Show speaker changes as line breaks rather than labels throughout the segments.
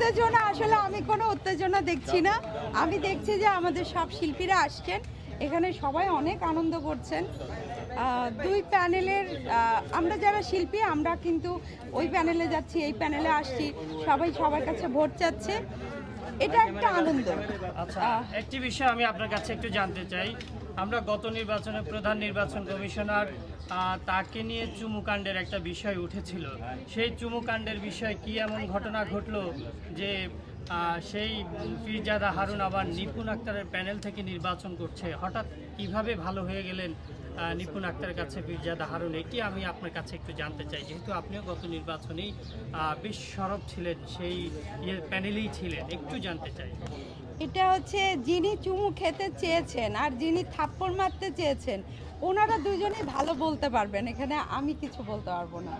উত্তেজনা আসলে আমি কোনো উত্তেজনা দেখছি না। আমি দেখছি যে আমাদের সব শিল্পীরা আসছেন, এখানে সবাই অনেক আনন্দ করছেন। দুই প্যানেলের আমরা যারা শিল্পী আমরা কিন্তু ওই প্যানেলে যাচ্ছি, এই প্যানেলে আসছি, সবাই সবার কাছে ভোট চাচ্ছে, এটা একটা আনন্দ।
আচ্ছা, একটি বিষয় আমি আপনার কাছে একটু জানতে চাই। আমরা গত নির্বাচনে প্রধান নির্বাচন কমিশনার তাকে নিয়ে চুমুকাণ্ডের একটা বিষয় উঠেছিল। সেই চুমুকাণ্ডের বিষয়ে কি এমন ঘটনা ঘটলো যে সেই ফিরজাদা হারুন আবার নিপুণ আক্তারের প্যানেল থেকে নির্বাচন করছে? হঠাৎ কিভাবে ভালো হয়ে গেলেন নিপুণ আক্তারের কাছে ফিরজাদা হারুন? এটি আমি আপনার কাছে একটু জানতে চাই, যেহেতু আপনিও গত নির্বাচনেই বেশ সরব ছিলেন, সেই প্যানেলেই ছিলেন, একটু জানতে চাই।
এটা হচ্ছে যিনি চুমু খেতে চেয়েছেন আর যিনি থাপ্পড় মারতে চেয়েছেন ওনারা দুজনেই ভালো বলতে পারবেন, এখানে আমি কিছু বলতে পারবো না।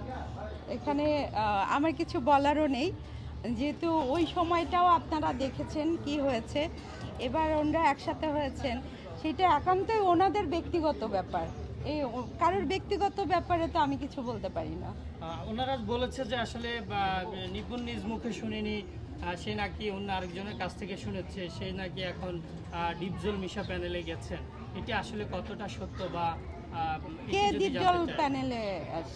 এখানে আমার কিছু বলারও নেই, যেহেতু ওই সময়টাও আপনারা দেখেছেন কি হয়েছে। এবার ওনারা একসাথে হয়েছেন, সেটা একান্তই ওনাদের ব্যক্তিগত ব্যাপার। এই কারোর ব্যক্তিগত ব্যাপারে তো আমি কিছু বলতে পারি না।
ওনারা বলেছে যে আসলে নিপুণ নিজ মুখে শুনিনি, সে নাকি অন্য আরেকজনের কাছ থেকে শুনেছে, সে নাকি এখন ডিপজল মিশা প্যানেলে গেছেন। এটি আসলে কতটা সত্য? বা
কে ডিপজল প্যানেলে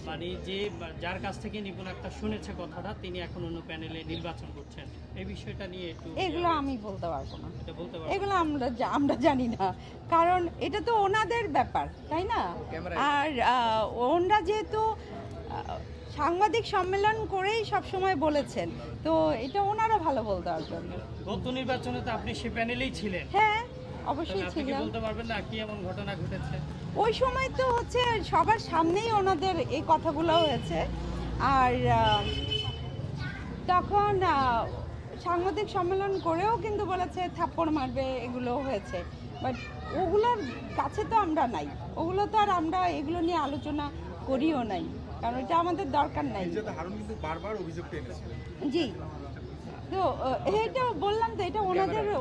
মানে যে যার কাছ থেকে নিপুণ আক্তার শুনেছে কথাটা, তিনি এখন অন্য প্যানেলে নির্বাচন করছেন, এই বিষয়টা নিয়ে একটু।
এগুলো আমি বলতে পারবো না,
এটা বলতে পারবেন?
এগুলো আমরা জানি না, কারণ এটা তো ওনাদের ব্যাপার, তাই না? আর ওনারা যেহেতু সাংবাদিক সম্মেলন করেই সব সময় বলেছেন, তো এটা ওনারা ভালো বলতে পারবেন।
গত নির্বাচনে তো আপনি সে প্যানেলেই ছিলেন।
হ্যাঁ, অবশ্যই
আপনি কি
ছিলাম।
বলতে পারবেন না কি এমন ঘটনা ঘটেছে?
ওই সময় তো হচ্ছে সবার সামনেই ওনাদের এই কথাগুলো হয়েছে, আর তখন সাংবাদিক সম্মেলন করেও কিন্তু বলেছে থাপ্পড় মারবে, এগুলো হয়েছে। বাট ওগুলোর কাছে তো আমরা নাই, ওগুলো তো আর আমরা এগুলো নিয়ে আলোচনা করিও নাই, কারণ এটা আমাদের দরকার নাই।
হারুন কিন্তু বারবার অভিযোগটা এনেছিল।
জি, তো এটা বললাম তো, এটা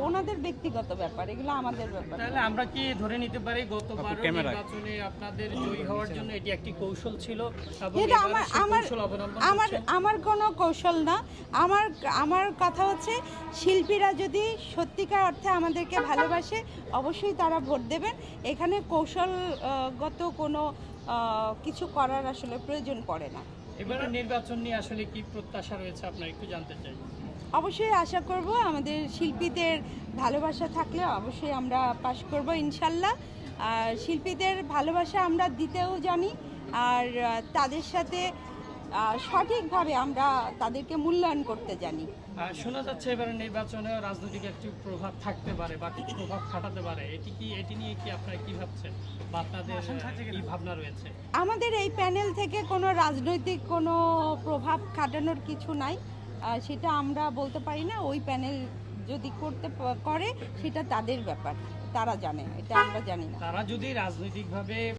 ওনাদের ব্যক্তিগত ব্যাপার, এগুলো আমাদের ব্যাপার।
তাহলে আমরা কি ধরে নিতে পারি গতবার নির্বাচনে আপনাদের জয়ী হওয়ার জন্য এটি একটি কৌশল ছিল? এবং
এটা
এবারে সেই কৌশল অবলম্বন করছেন?
আমার কোনো কৌশল না। আমার কথা হচ্ছে, শিল্পীরা যদি সত্যিকার অর্থে আমাদেরকে ভালোবাসে অবশ্যই তারা ভোট দেবেন। এখানে কৌশলগত কোনো কিছু করার আসলে প্রয়োজন পড়ে না।
এবারে নির্বাচন নিয়ে আসলে কি প্রত্যাশা রয়েছে আপনার, একটু জানতে চাই।
অবশ্যই আশা করব আমাদের শিল্পীদের ভালোবাসা থাকলে অবশ্যই আমরা পাশ করব ইনশাল্লাহ। আর শিল্পীদের ভালোবাসা আমরা দিতেও জানি, আর তাদের সাথে সঠিকভাবে আমরা তাদেরকে মূল্যায়ন করতে জানি।
শোনা যাচ্ছে এবারে নির্বাচনে রাজনৈতিক একটি প্রভাব থাকতে পারে বা কিছু প্রভাব খাটাতে পারে, এটি নিয়ে কি আপনারা কি ভাবছেন বা আপনাদের কি ভাবনা রয়েছে?
আমাদের এই প্যানেল থেকে কোনো রাজনৈতিক কোনো প্রভাব খাটানোর কিছু নাই, সেটা আমরা বলতে পারি না। ওই প্যানেল যদি করে সেটা তাদের ব্যাপার, তারা জানে, এটা আমরা জানি না।
তারা যদি রাজনৈতিকভাবে